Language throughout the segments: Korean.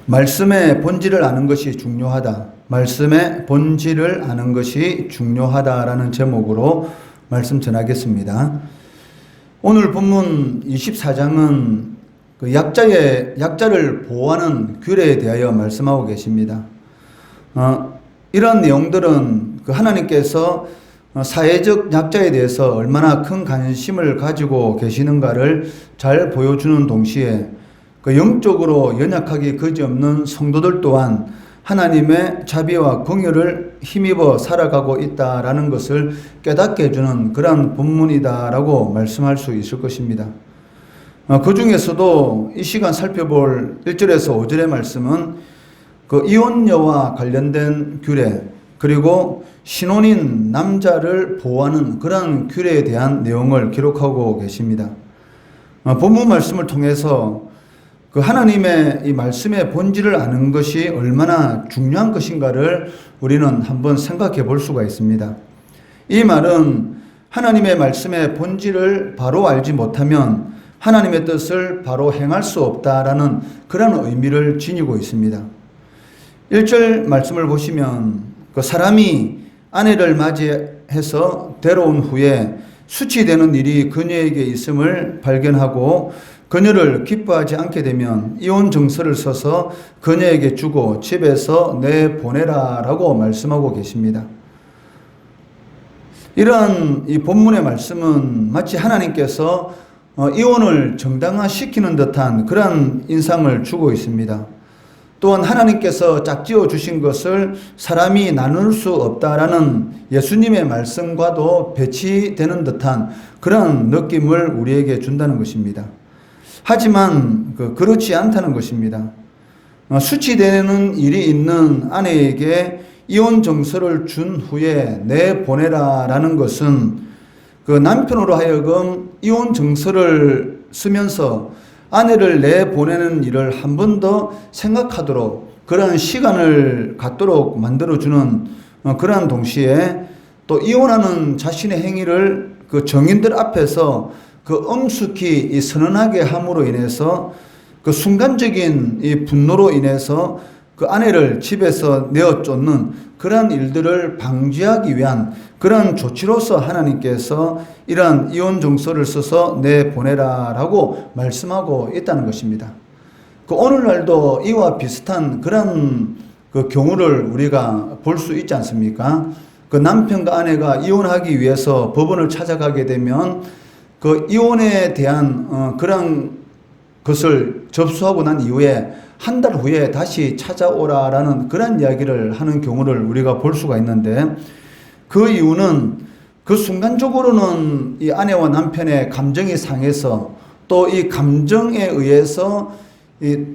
말씀의 본질을 아는 것이 중요하다. 말씀의 본질을 아는 것이 중요하다라는 제목으로 말씀 전하겠습니다. 오늘 본문 24장은 그 약자를 보호하는 규례에 대하여 말씀하고 계십니다. 이런 내용들은 그 하나님께서 사회적 약자에 대해서 얼마나 큰 관심을 가지고 계시는가를 잘 보여주는 동시에 그 영적으로 연약하기 그지없는 성도들 또한 하나님의 자비와 긍휼을 힘입어 살아가고 있다라는 것을 깨닫게 해주는 그러한 본문이다라고 말씀할 수 있을 것입니다. 그 중에서도 이 시간 살펴볼 1절에서 5절의 말씀은 그 이혼녀와 관련된 규례, 그리고 신혼인 남자를 보호하는 그런 규례에 대한 내용을 기록하고 계십니다. 본문 말씀을 통해서 그 하나님의 이 말씀의 본질을 아는 것이 얼마나 중요한 것인가를 우리는 한번 생각해 볼 수가 있습니다. 이 말은 하나님의 말씀의 본질을 바로 알지 못하면 하나님의 뜻을 바로 행할 수 없다라는 그런 의미를 지니고 있습니다. 1절 말씀을 보시면 그 사람이 아내를 맞이해서 데려온 후에 수치되는 일이 그녀에게 있음을 발견하고 그녀를 기뻐하지 않게 되면 이혼 정서를 써서 그녀에게 주고 집에서 내보내라 라고 말씀하고 계십니다. 이러한 이 본문의 말씀은 마치 하나님께서 이혼을 정당화시키는 듯한 그런 인상을 주고 있습니다. 또한 하나님께서 짝지어 주신 것을 사람이 나눌 수 없다라는 예수님의 말씀과도 배치되는 듯한 그런 느낌을 우리에게 준다는 것입니다. 하지만 그렇지 않다는 것입니다. 수치되는 일이 있는 아내에게 이혼 정서를 준 후에 내보내라 라는 것은 그 남편으로 하여금 이혼 정서를 쓰면서 아내를 내보내는 일을 한 번 더 생각하도록 그런 시간을 갖도록 만들어주는 그러한 동시에 또 이혼하는 자신의 행위를 그 정인들 앞에서 그 엄숙히 선언하게 함으로 인해서 그 순간적인 이 분노로 인해서 그 아내를 집에서 내어 쫓는 그러한 일들을 방지하기 위한 그런 조치로서 하나님께서 이러한 이혼 정서를 써서 내보내라 라고 말씀하고 있다는 것입니다. 그 오늘날도 이와 비슷한 그런 그 경우를 우리가 볼 수 있지 않습니까? 그 남편과 아내가 이혼하기 위해서 법원을 찾아가게 되면 그 이혼에 대한 그런 것을 접수하고 난 이후에 한 달 후에 다시 찾아오라라는 그런 이야기를 하는 경우를 우리가 볼 수가 있는데 그 이유는 그 순간적으로는 이 아내와 남편의 감정이 상해서 또 이 감정에 의해서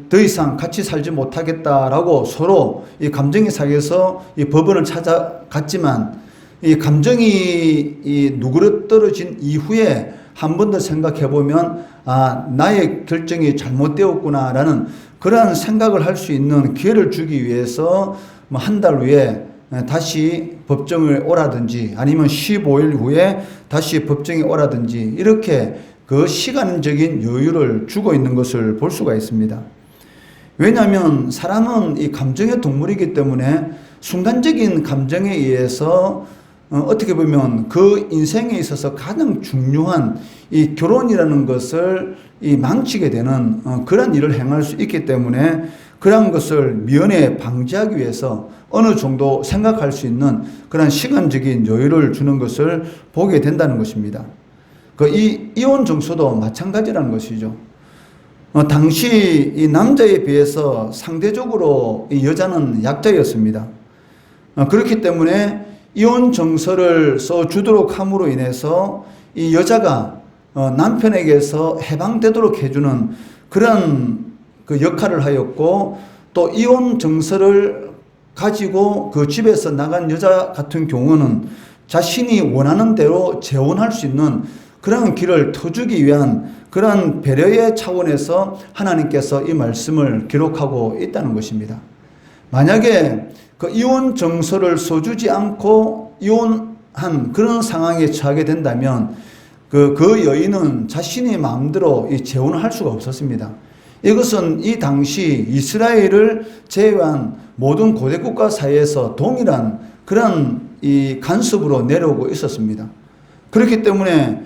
더 이상 같이 살지 못하겠다라고 서로 이 감정이 상해서 이 법원을 찾아갔지만 이 감정이 누그러뜨려진 이후에 한 번 더 생각해 보면 나의 결정이 잘못되었구나라는 그러한 생각을 할 수 있는 기회를 주기 위해서 한 달 후에 다시 법정에 오라든지 아니면 15일 후에 다시 법정에 오라든지 이렇게 그 시간적인 여유를 주고 있는 것을 볼 수가 있습니다. 왜냐하면 사람은 이 감정의 동물이기 때문에 순간적인 감정에 의해서 어떻게 보면 그 인생에 있어서 가장 중요한 이 결혼이라는 것을 이 망치게 되는 그런 일을 행할 수 있기 때문에 그런 것을 미연에 방지하기 위해서 어느 정도 생각할 수 있는 그런 시간적인 여유를 주는 것을 보게 된다는 것입니다. 이 이혼 정서도 마찬가지라는 것이죠. 당시 이 남자에 비해서 상대적으로 이 여자는 약자였습니다. 그렇기 때문에 이혼 정서를 써주도록 함으로 인해서 이 여자가 남편에게서 해방되도록 해주는 그런 그 역할을 하였고 또 이혼 정서를 가지고 그 집에서 나간 여자 같은 경우는 자신이 원하는 대로 재혼할 수 있는 그런 길을 터주기 위한 그런 배려의 차원에서 하나님께서 이 말씀을 기록하고 있다는 것입니다. 만약에 그 이혼 정서를 써주지 않고 이혼한 그런 상황에 처하게 된다면 그 여인은 자신의 마음대로 이 재혼을 할 수가 없었습니다. 이것은 이 당시 이스라엘을 제외한 모든 고대 국가 사이에서 동일한 그런 이 간섭으로 내려오고 있었습니다. 그렇기 때문에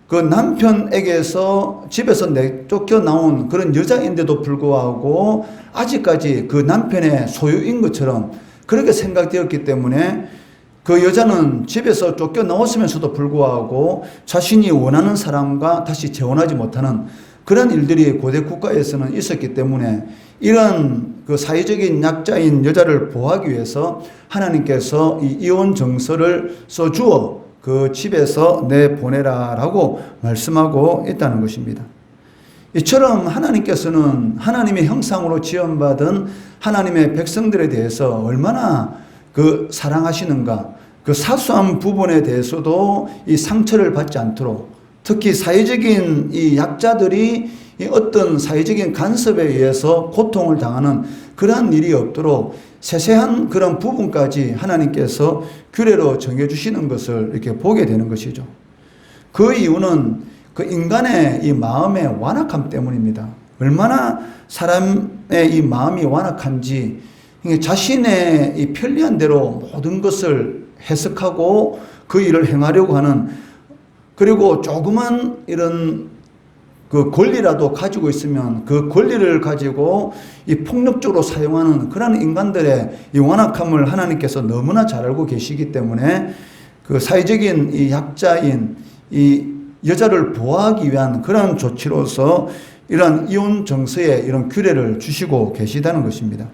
그 남편에게서 집에서 내쫓겨 나온 그런 여자인데도 불구하고 아직까지 그 남편의 소유인 것처럼 그렇게 생각되었기 때문에 그 여자는 집에서 쫓겨나왔으면서도 불구하고 자신이 원하는 사람과 다시 재혼하지 못하는 그런 일들이 고대 국가에서는 있었기 때문에 이런 그 사회적인 약자인 여자를 보호하기 위해서 하나님께서 이 이혼 정서를 써주어 그 집에서 내보내라라고 말씀하고 있다는 것입니다. 이처럼 하나님께서는 하나님의 형상으로 지음받은 하나님의 백성들에 대해서 얼마나 그 사랑하시는가, 그 사소한 부분에 대해서도 이 상처를 받지 않도록, 특히 사회적인 이 약자들이 어떤 사회적인 간섭에 의해서 고통을 당하는 그러한 일이 없도록 세세한 그런 부분까지 하나님께서 규례로 정해주시는 것을 이렇게 보게 되는 것이죠. 그 이유는 그 인간의 이 마음의 완악함 때문입니다. 얼마나 사람의 이 마음이 완악한지 자신의 이 편리한 대로 모든 것을 해석하고 그 일을 행하려고 하는, 그리고 조그만 이런 그 권리라도 가지고 있으면 그 권리를 가지고 이 폭력적으로 사용하는 그런 인간들의 이 완악함을 하나님께서 너무나 잘 알고 계시기 때문에 그 사회적인 이 약자인 이 여자를 보호하기 위한 그런 조치로서 이런 이혼 정서에 이런 규례를 주시고 계시다는 것입니다.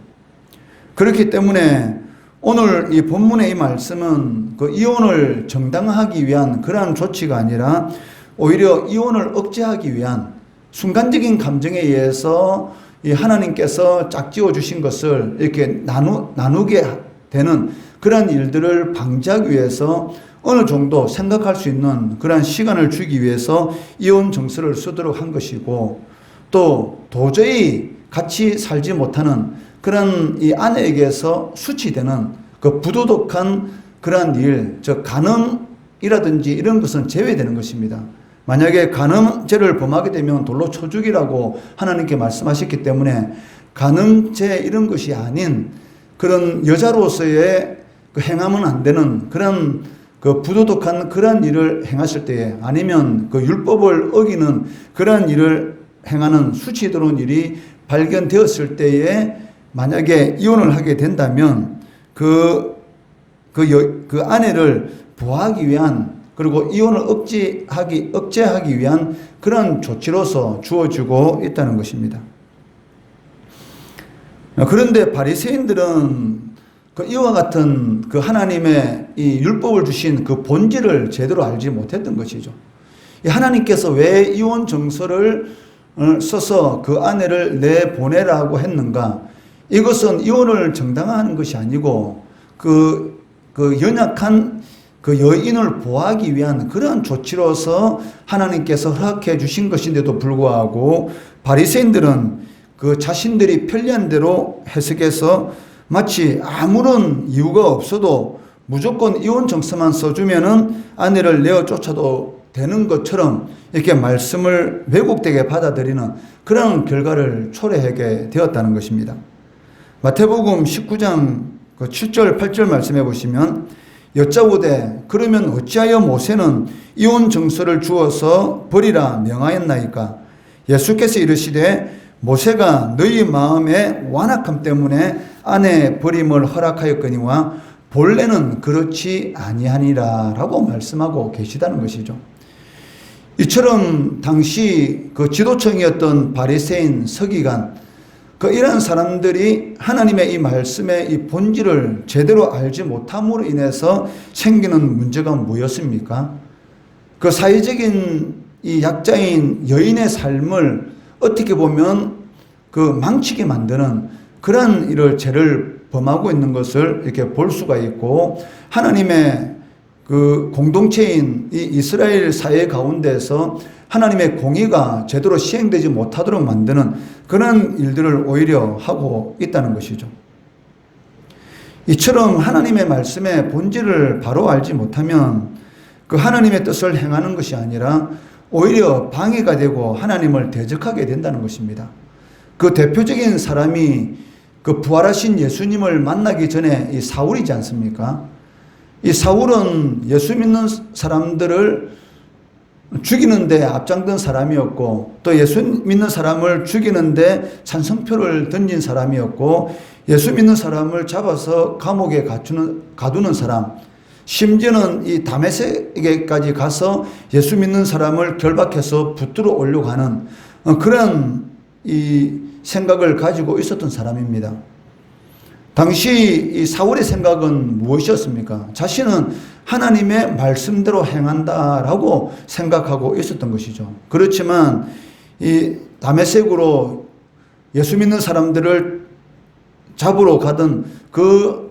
그렇기 때문에 오늘 이 본문의 이 말씀은 그 이혼을 정당화하기 위한 그러한 조치가 아니라 오히려 이혼을 억제하기 위한 순간적인 감정에 의해서 이 하나님께서 짝지어 주신 것을 이렇게 나누게 되는 그런 일들을 방지하기 위해서 어느 정도 생각할 수 있는 그런 시간을 주기 위해서 이혼 정서를 쓰도록 한 것이고, 또 도저히 같이 살지 못하는 그런 이 아내에게서 수치되는 그 부도덕한 그런 일, 즉 간음이라든지 이런 것은 제외되는 것입니다. 만약에 간음죄를 범하게 되면 돌로 쳐 죽이라고 하나님께 말씀하셨기 때문에 간음죄 이런 것이 아닌 그런 여자로서의 그 행하면 안 되는 그런 그 부도덕한 그런 일을 행하실 때에, 아니면 그 율법을 어기는 그런 일을 행하는 수치스러운 일이 발견되었을 때에 만약에 이혼을 하게 된다면 그 아내를 보호하기 위한, 그리고 이혼을 억제하기 위한 그런 조치로서 주어지고 있다는 것입니다. 그런데 바리새인들은 그 이와 같은 그 하나님의 이 율법을 주신 그 본질을 제대로 알지 못했던 것이죠. 하나님께서 왜 이혼 정서를 써서 그 아내를 내보내라고 했는가? 이것은 이혼을 정당화하는 것이 아니고 그 연약한 그 여인을 보호하기 위한 그러한 조치로서 하나님께서 허락해 주신 것인데도 불구하고 바리새인들은 그 자신들이 편리한 대로 해석해서 마치 아무런 이유가 없어도 무조건 이혼 정서만 써주면은 아내를 내어 쫓아도 되는 것처럼 이렇게 말씀을 왜곡되게 받아들이는 그런 결과를 초래하게 되었다는 것입니다. 마태복음 19장 7절 8절 말씀해 보시면, 여짜오되 그러면 어찌하여 모세는 이혼 정서를 주어서 버리라 명하였나이까? 예수께서 이르시되 모세가 너희 마음의 완악함 때문에 아내 버림을 허락하였거니와 본래는 그렇지 아니하니라 라고 말씀하고 계시다는 것이죠. 이처럼 당시 그 지도층이었던 바리새인 서기관, 이런 사람들이 하나님의 이 말씀의 이 본질을 제대로 알지 못함으로 인해서 생기는 문제가 뭐였습니까? 그 사회적인 이 약자인 여인의 삶을 어떻게 보면 그 망치게 만드는 그런 일을 죄를 범하고 있는 것을 이렇게 볼 수가 있고, 하나님의 그 공동체인 이 이스라엘 사회 가운데서 하나님의 공의가 제대로 시행되지 못하도록 만드는 그런 일들을 오히려 하고 있다는 것이죠. 이처럼 하나님의 말씀의 본질을 바로 알지 못하면 그 하나님의 뜻을 행하는 것이 아니라 오히려 방해가 되고 하나님을 대적하게 된다는 것입니다. 그 대표적인 사람이 그 부활하신 예수님을 만나기 전에 이 사울이지 않습니까? 이 사울은 예수 믿는 사람들을 죽이는데 앞장든 사람이었고, 또 예수 믿는 사람을 죽이는데 찬성표를 던진 사람이었고, 예수 믿는 사람을 잡아서 감옥에 가두는 사람, 심지어는 이 다메섹에까지 가서 예수 믿는 사람을 결박해서 붙들어 오려고 하는 그런 이 생각을 가지고 있었던 사람입니다. 당시 이 사울의 생각은 무엇이었습니까? 자신은 하나님의 말씀대로 행한다라고 생각하고 있었던 것이죠. 그렇지만 이 다메섹으로 예수 믿는 사람들을 잡으러 가던 그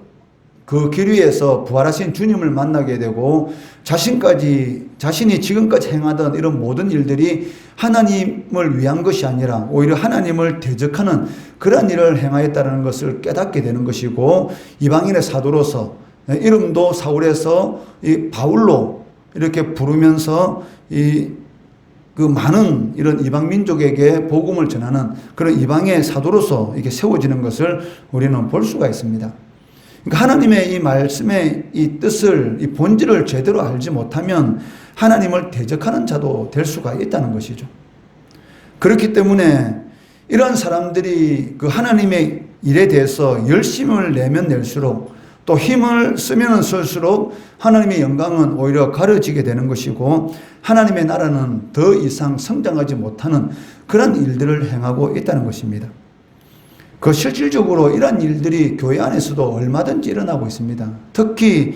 길 위에서 부활하신 주님을 만나게 되고, 자신이 지금까지 행하던 이런 모든 일들이 하나님을 위한 것이 아니라 오히려 하나님을 대적하는 그런 일을 행하였다는 것을 깨닫게 되는 것이고, 이방인의 사도로서 이름도 사울에서 이 바울로 이렇게 부르면서 그 많은 이런 이방 민족에게 복음을 전하는 그런 이방의 사도로서 이렇게 세워지는 것을 우리는 볼 수가 있습니다. 그러니까 하나님의 이 말씀의 이 뜻을, 이 본질을 제대로 알지 못하면 하나님을 대적하는 자도 될 수가 있다는 것이죠. 그렇기 때문에 이런 사람들이 그 하나님의 일에 대해서 열심을 내면 낼수록, 또 힘을 쓰면 쓸수록 하나님의 영광은 오히려 가려지게 되는 것이고, 하나님의 나라는 더 이상 성장하지 못하는 그런 일들을 행하고 있다는 것입니다. 그 실질적으로 이런 일들이 교회 안에서도 얼마든지 일어나고 있습니다. 특히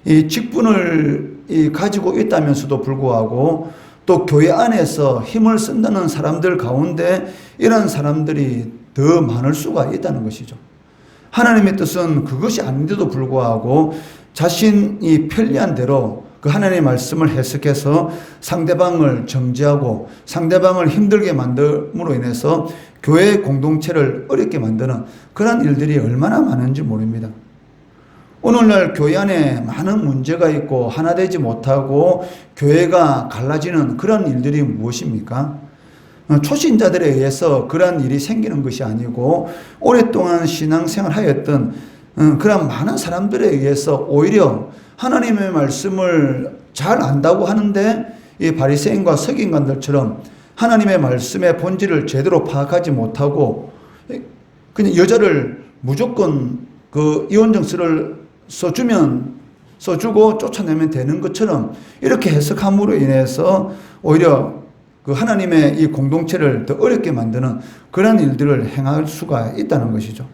이 직분을 가지고 있다면서도 불구하고 또 교회 안에서 힘을 쓴다는 사람들 가운데 이런 사람들이 더 많을 수가 있다는 것이죠. 하나님의 뜻은 그것이 아닌데도 불구하고 자신이 편리한 대로 그 하나님의 말씀을 해석해서 상대방을 정죄하고 상대방을 힘들게 만듦으로 인해서 교회 공동체를 어렵게 만드는 그런 일들이 얼마나 많은지 모릅니다. 오늘날 교회 안에 많은 문제가 있고 하나 되지 못하고 교회가 갈라지는 그런 일들이 무엇입니까? 초신자들에 의해서 그런 일이 생기는 것이 아니고 오랫동안 신앙생활 하였던 그런 많은 사람들에 의해서 오히려 하나님의 말씀을 잘 안다고 하는데 이 바리새인과 서기관들처럼 하나님의 말씀의 본질을 제대로 파악하지 못하고 그냥 여자를 무조건 그 이혼정서를 써주고 쫓아내면 되는 것처럼 이렇게 해석함으로 인해서 오히려 그 하나님의 이 공동체를 더 어렵게 만드는 그런 일들을 행할 수가 있다는 것이죠.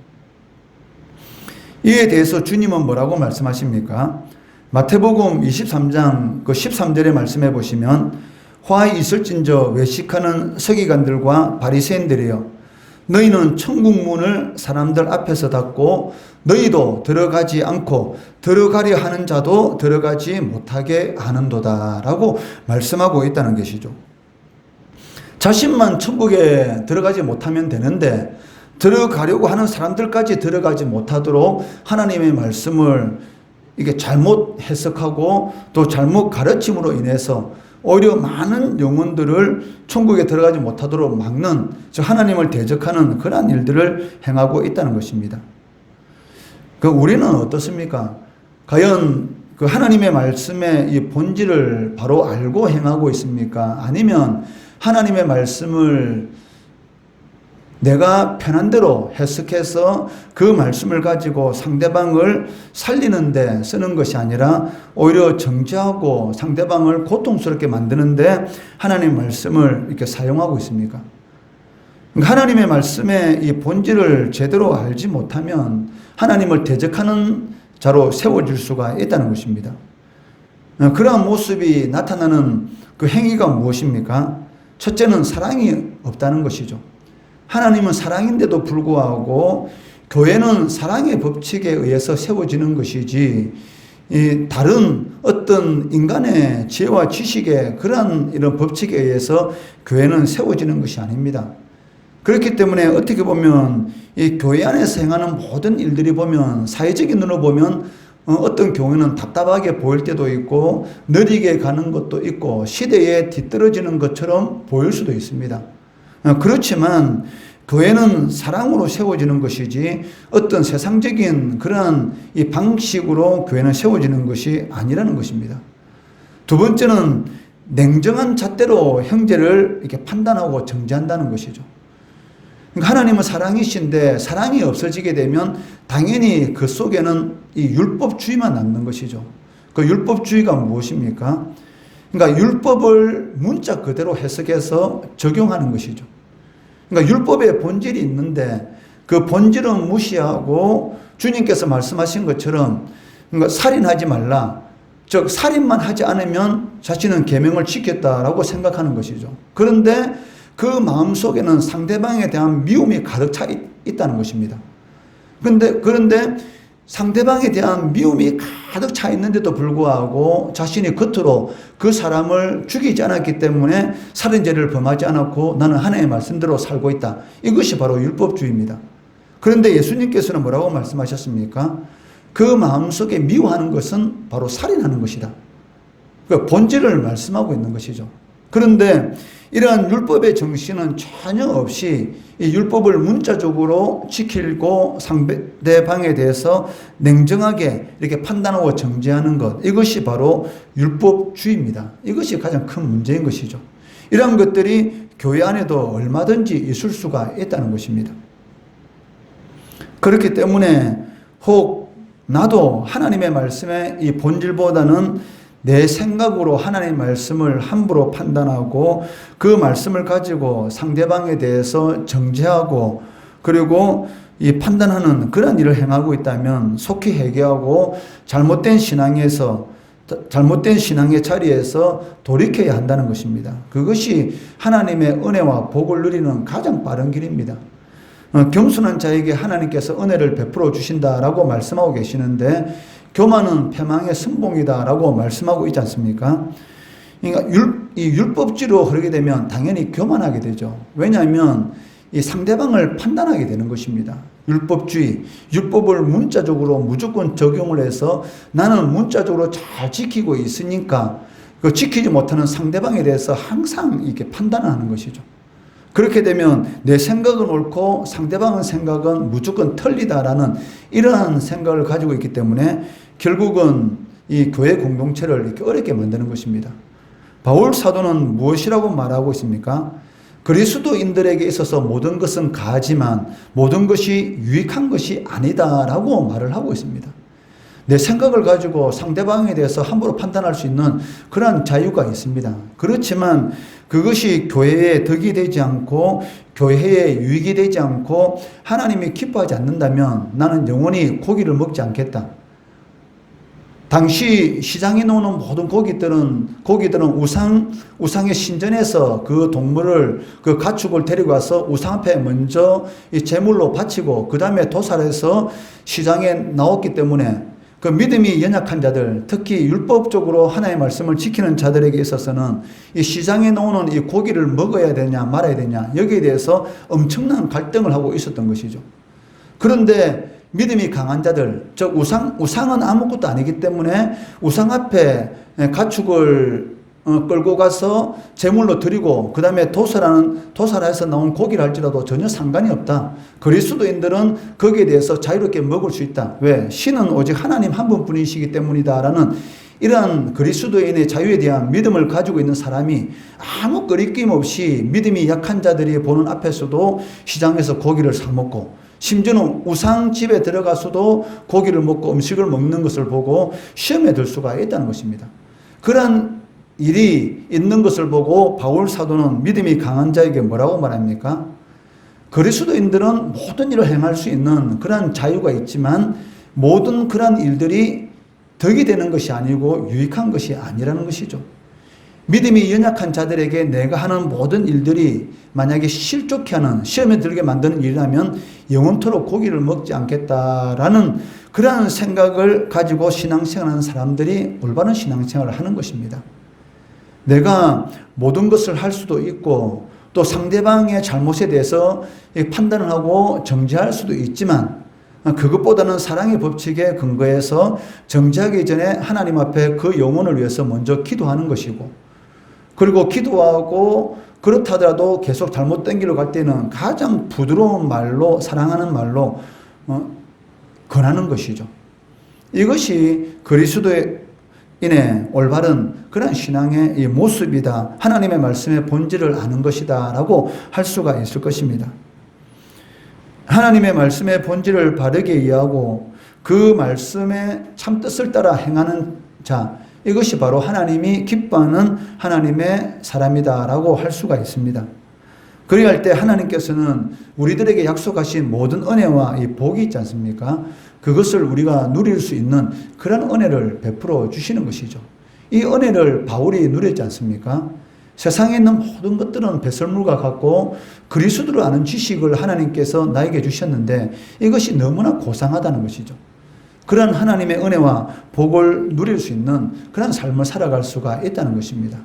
이에 대해서 주님은 뭐라고 말씀하십니까? 마태복음 23장 그 13절에 말씀해 보시면, 화 있을진저 외식하는 서기관들과 바리새인들이여, 너희는 천국 문을 사람들 앞에서 닫고 너희도 들어가지 않고 들어가려 하는 자도 들어가지 못하게 하는도다 라고 말씀하고 있다는 것이죠. 자신만 천국에 들어가지 못하면 되는데 들어가려고 하는 사람들까지 들어가지 못하도록 하나님의 말씀을 이게 잘못 해석하고 또 잘못 가르침으로 인해서 오히려 많은 영혼들을 천국에 들어가지 못하도록 막는, 즉 하나님을 대적하는 그러한 일들을 행하고 있다는 것입니다. 그 우리는 어떻습니까? 과연 그 하나님의 말씀의 이 본질을 바로 알고 행하고 있습니까? 아니면 하나님의 말씀을 내가 편한 대로 해석해서 그 말씀을 가지고 상대방을 살리는데 쓰는 것이 아니라 오히려 정죄하고 상대방을 고통스럽게 만드는데 하나님의 말씀을 이렇게 사용하고 있습니까? 하나님의 말씀의 이 본질을 제대로 알지 못하면 하나님을 대적하는 자로 세워질 수가 있다는 것입니다. 그러한 모습이 나타나는 그 행위가 무엇입니까? 첫째는 사랑이 없다는 것이죠. 하나님은 사랑인데도 불구하고 교회는 사랑의 법칙에 의해서 세워지는 것이지 다른 어떤 인간의 지혜와 지식의 그러한 이런 법칙에 의해서 교회는 세워지는 것이 아닙니다. 그렇기 때문에 어떻게 보면 이 교회 안에서 행하는 모든 일들이 보면 사회적인 눈으로 보면 어떤 경우에는 답답하게 보일 때도 있고 느리게 가는 것도 있고 시대에 뒤떨어지는 것처럼 보일 수도 있습니다. 그렇지만 교회는 사랑으로 세워지는 것이지 어떤 세상적인 그런 이 방식으로 교회는 세워지는 것이 아니라는 것입니다. 두 번째는 냉정한 잣대로 형제를 이렇게 판단하고 정죄한다는 것이죠. 그러니까 하나님은 사랑이신데 사랑이 없어지게 되면 당연히 그 속에는 이 율법주의만 남는 것이죠. 그 율법주의가 무엇입니까? 그러니까 율법을 문자 그대로 해석해서 적용하는 것이죠. 그러니까 율법의 본질이 있는데 그 본질은 무시하고 주님께서 말씀하신 것처럼 그러니까 살인하지 말라. 즉 살인만 하지 않으면 자신은 계명을 지켰다라고 생각하는 것이죠. 그런데 그 마음속에는 상대방에 대한 미움이 가득 차 있다는 것입니다. 그런데 상대방에 대한 미움이 가득 차 있는데도 불구하고 자신이 겉으로 그 사람을 죽이지 않았기 때문에 살인죄를 범하지 않았고 나는 하나님의 말씀대로 살고 있다. 이것이 바로 율법주의입니다. 그런데 예수님께서는 뭐라고 말씀하셨습니까? 그 마음속에 미워하는 것은 바로 살인하는 것이다. 그 본질을 말씀하고 있는 것이죠. 그런데 이러한 율법의 정신은 전혀 없이 이 율법을 문자적으로 지키고 상대방에 대해서 냉정하게 이렇게 판단하고 정죄하는 것, 이것이 바로 율법주의입니다. 이것이 가장 큰 문제인 것이죠. 이러한 것들이 교회 안에도 얼마든지 있을 수가 있다는 것입니다. 그렇기 때문에 혹 나도 하나님의 말씀의 이 본질보다는 내 생각으로 하나님의 말씀을 함부로 판단하고 그 말씀을 가지고 상대방에 대해서 정죄하고 그리고 이 판단하는 그런 일을 행하고 있다면 속히 회개하고 잘못된 신앙의 자리에서 돌이켜야 한다는 것입니다. 그것이 하나님의 은혜와 복을 누리는 가장 빠른 길입니다. 겸손한 자에게 하나님께서 은혜를 베풀어 주신다라고 말씀하고 계시는데 교만은 패망의 선봉이다라고 말씀하고 있지 않습니까? 그러니까 이 율법주의로 흐르게 되면 당연히 교만하게 되죠. 왜냐하면 이 상대방을 판단하게 되는 것입니다. 율법주의, 율법을 문자적으로 무조건 적용을 해서 나는 문자적으로 잘 지키고 있으니까 그 지키지 못하는 상대방에 대해서 항상 이렇게 판단을 하는 것이죠. 그렇게 되면 내 생각은 옳고 상대방의 생각은 무조건 틀리다라는 이러한 생각을 가지고 있기 때문에 결국은 이 교회 공동체를 이렇게 어렵게 만드는 것입니다. 바울 사도는 무엇이라고 말하고 있습니까? 그리스도인들에게 있어서 모든 것은 가하지만 모든 것이 유익한 것이 아니다라고 말을 하고 있습니다. 내 생각을 가지고 상대방에 대해서 함부로 판단할 수 있는 그런 자유가 있습니다. 그렇지만 그것이 교회에 덕이 되지 않고 교회에 유익이 되지 않고 하나님이 기뻐하지 않는다면 나는 영원히 고기를 먹지 않겠다. 당시 시장에 나오는 모든 고기들은 우상의 신전에서 그 동물을, 그 가축을 데리고 와서 우상 앞에 먼저 이 제물로 바치고 그 다음에 도살해서 시장에 나왔기 때문에 그 믿음이 연약한 자들, 특히 율법적으로 하나님의 말씀을 지키는 자들에게 있어서는 이 시장에 나오는 이 고기를 먹어야 되냐 말아야 되냐 여기에 대해서 엄청난 갈등을 하고 있었던 것이죠. 그런데 믿음이 강한 자들, 즉 우상은 아무것도 아니기 때문에 우상 앞에 가축을 끌고 가서 제물로 드리고 그 다음에 도살해서 나온 고기를 할지라도 전혀 상관이 없다. 그리스도인들은 거기에 대해서 자유롭게 먹을 수 있다. 왜? 신은 오직 하나님 한 분뿐이시기 때문이다라는 이러한 그리스도인의 자유에 대한 믿음을 가지고 있는 사람이 아무 거리낌 없이 믿음이 약한 자들이 보는 앞에서도 시장에서 고기를 사 먹고 심지어는 우상집에 들어가서도 고기를 먹고 음식을 먹는 것을 보고 시험에 들 수가 있다는 것입니다. 그런 일이 있는 것을 보고 바울 사도는 믿음이 강한 자에게 뭐라고 말합니까? 그리스도인들은 모든 일을 행할 수 있는 그런 자유가 있지만 모든 그런 일들이 덕이 되는 것이 아니고 유익한 것이 아니라는 것이죠. 믿음이 연약한 자들에게 내가 하는 모든 일들이 만약에 실족해 하는 시험에 들게 만드는 일이라면 영원토록 고기를 먹지 않겠다라는 그러한 생각을 가지고 신앙생활하는 사람들이 올바른 신앙생활을 하는 것입니다. 내가 모든 것을 할 수도 있고 또 상대방의 잘못에 대해서 판단을 하고 정죄할 수도 있지만 그것보다는 사랑의 법칙에 근거해서 정죄하기 전에 하나님 앞에 그 영혼을 위해서 먼저 기도하는 것이고 그리고 기도하고 그렇다 하더라도 계속 잘못된 길로 갈 때는 가장 부드러운 말로, 사랑하는 말로 권하는 것이죠. 이것이 그리스도인의 올바른 그런 신앙의 이 모습이다. 하나님의 말씀의 본질을 아는 것이다 라고 할 수가 있을 것입니다. 하나님의 말씀의 본질을 바르게 이해하고 그 말씀의 참뜻을 따라 행하는 자, 이것이 바로 하나님이 기뻐하는 하나님의 사람이다 라고 할 수가 있습니다. 그리할 때 하나님께서는 우리들에게 약속하신 모든 은혜와 이 복이 있지 않습니까? 그것을 우리가 누릴 수 있는 그런 은혜를 베풀어 주시는 것이죠. 이 은혜를 바울이 누렸지 않습니까? 세상에 있는 모든 것들은 배설물과 같고 그리스도를 아는 지식을 하나님께서 나에게 주셨는데 이것이 너무나 고상하다는 것이죠. 그런 하나님의 은혜와 복을 누릴 수 있는 그런 삶을 살아갈 수가 있다는 것입니다.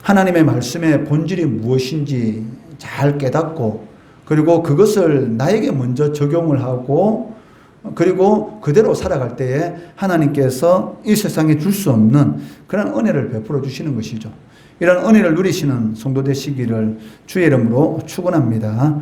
하나님의 말씀의 본질이 무엇인지 잘 깨닫고 그리고 그것을 나에게 먼저 적용을 하고 그리고 그대로 살아갈 때에 하나님께서 이 세상에 줄 수 없는 그런 은혜를 베풀어 주시는 것이죠. 이런 은혜를 누리시는 성도 되시기를 주의 이름으로 축원합니다.